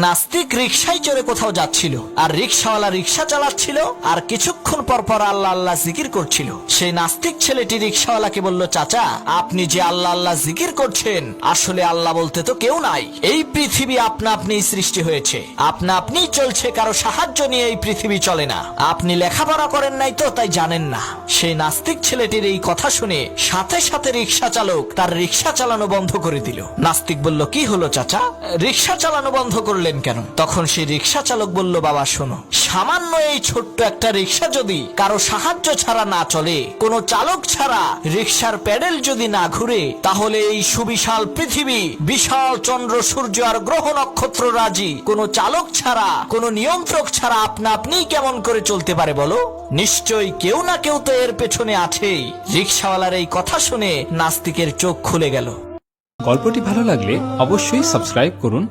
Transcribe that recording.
নাস্তিক রিকশায় চড়ে কোথাও যাচ্ছিল, আর রিকশাওয়ালা রিকশা চালাচ্ছিল, আর কিছুক্ষণ পর পর আল্লাহ আল্লাহ জিকির করছিল। সেই নাস্তিক ছেলেটি রিকশাওয়ালাকে বলল, চাচা, আপনি যে আল্লাহ আল্লাহ জিকির করছেন, আসলে আল্লাহ বলতে তো কেউ নাই। এই পৃথিবী আপনা আপনি সৃষ্টি হয়েছে, আপনা আপনি চলছে, কারো সাহায্য নিয়ে এই পৃথিবী চলে না। আপনি লেখাপড়া করেন নাই তো, তাই জানেন না। সেই নাস্তিক ছেলেটির এই কথা শুনে সাথে সাথে রিকশা চালক তার রিকশা চালানো বন্ধ করে দিল। নাস্তিক বলল, কি হলো চাচা, রিকশা চালানো বন্ধ করলেন কেন? তখন সেই রিকশা চালক বলল, বাবা শোনো, সামান্য এই ছোট্ট একটা রিকশা যদি কারো সাহায্য ছাড়া না চলে, কোনো চালক ছাড়া রিকশার প্যাডেল যদি না ঘুরে, তাহলে এই সুবিশাল পৃথিবী, বিশাল চন্দ্র সূর্য আর গ্রহ নক্ষত্র রাজি কোনো চালক ছাড়া, কোনো নিয়ন্ত্রক ছাড়া আপনা আপনি কেমন করে চলতে পারে বলো? নিশ্চয়ই কেউ না কেউ তো এর পেছনে আছেই। রিকশাওয়ালার এই কথা শুনে নাস্তিকের চোখ খুলে গেল। গল্পটি ভালো লাগলে অবশ্যই সাবস্ক্রাইব করুন